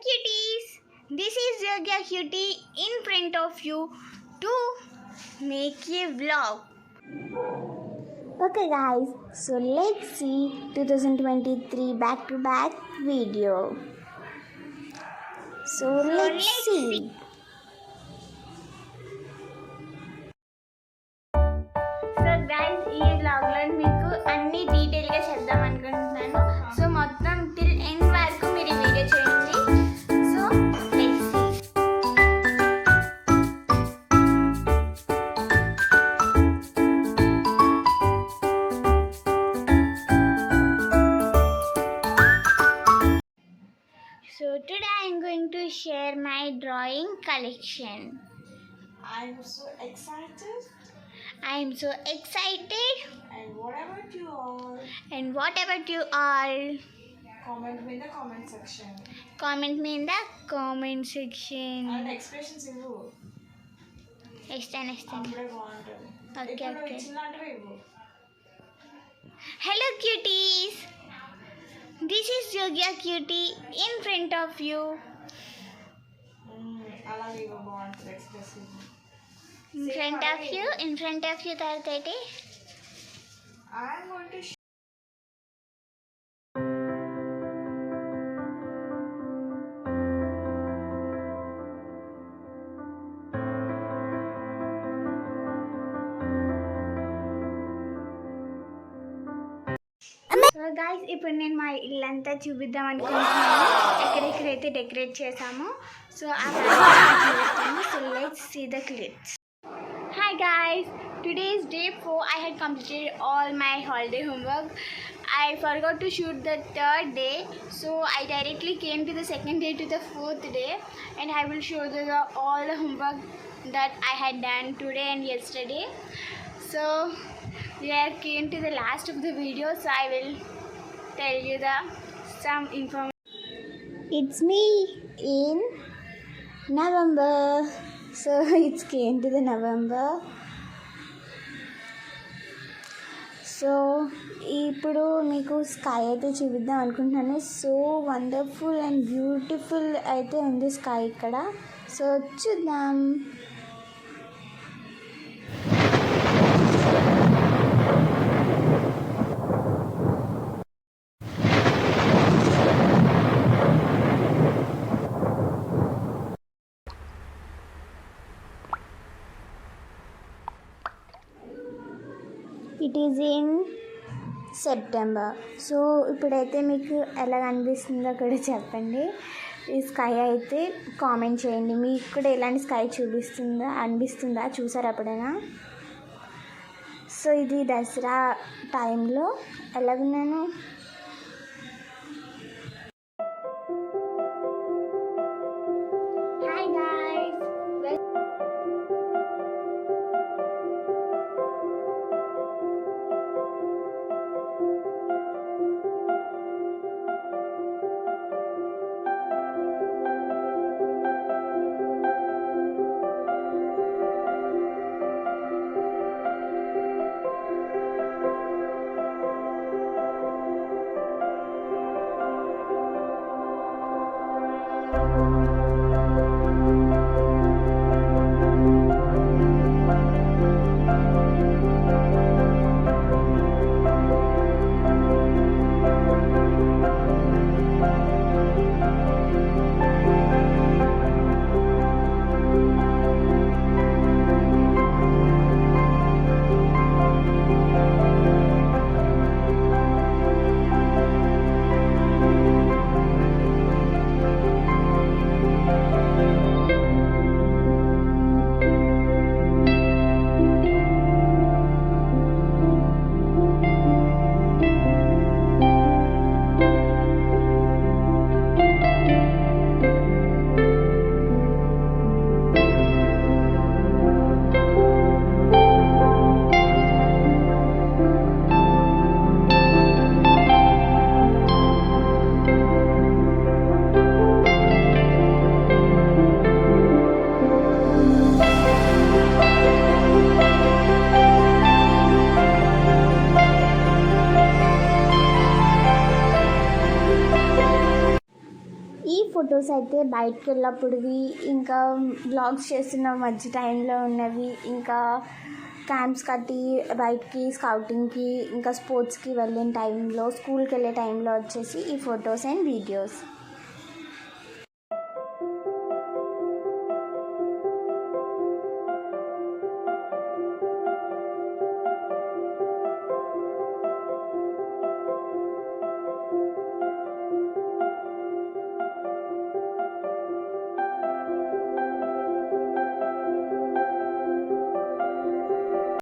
cuties, this is Yogya Cutie in front of you to make a vlog. Okay guys, so let's see 2023 back-to-back video. So let's see. So guys ఈ వ్లాగ్లో మీకు అన్ని డీటెయిల్గా చేద్దాం అనుకుంటున్నాను. So మొత్తం till end వరకు మీరు ఈ వీడియో చేయండి. So let's see. So today I am going to share my drawing collection. I'm so excited. I am so excited. And what about you all? And what about you all? Comment me in the comment section. Comment me in the comment section. And expressions ఇవ్వు. ఇస్తాను. అప్పుడే బాగుంటుంది. Okay, ఇప్పుడు okay. ఇచ్చినట్టుగా ఇవ్వు. Hello cuties. This is Yogya Cutie in front of you. అలాగే ఇవ్వు బాగుంటుంది expressive. In front of you తాతేటి. I'm going to so guys ఇప్పుడు నేను మా ఇల్లంతా చూపిద్దాం అనుకుంటున్నాను. ఎక్కడెక్కడైతే డెకరేట్ చేసామో సో చూపిస్తాను. So let's see the clips. Hi guys, today is day 4. I had completed all my holiday homework. I forgot to shoot the third day, so I directly came to the second day to the fourth day, and I will show all the homework that I had done today and yesterday. So we are came to the last of the video, so I will tell you some information. It's me in November. So it's came to the November. So ఇప్పుడు మీకు sky అయితే చూపిద్దాం అనుకుంటున్నాను. So wonderful and beautiful అయితే ఉంది sky ఇక్కడ. So చూద్దాం. It is in September. So ఇప్పుడైతే మీకు ఎలా అనిపిస్తుందో కూడా చెప్పండి. ఈ స్కై అయితే కామెంట్ చేయండి. మీకు కూడా ఎలాంటి స్కై అనిపిస్తుందా చూసారు ఎప్పుడైనా? సో ఇది దసరా టైంలో ఎలాగున్నాను. హాయ్ గాయ్స్, ఫొటోస్ అయితే బయటకు వెళ్ళినప్పుడువి, ఇంకా బ్లాగ్స్ చేస్తున్న మధ్య టైంలో ఉన్నవి, ఇంకా క్యాంప్స్ కట్టి బయటికి స్కౌటింగ్కి ఇంకా స్పోర్ట్స్కి వెళ్ళిన టైంలో, స్కూల్కి వెళ్ళే టైంలో వచ్చేసి ఈ ఫొటోస్ అండ్ వీడియోస్.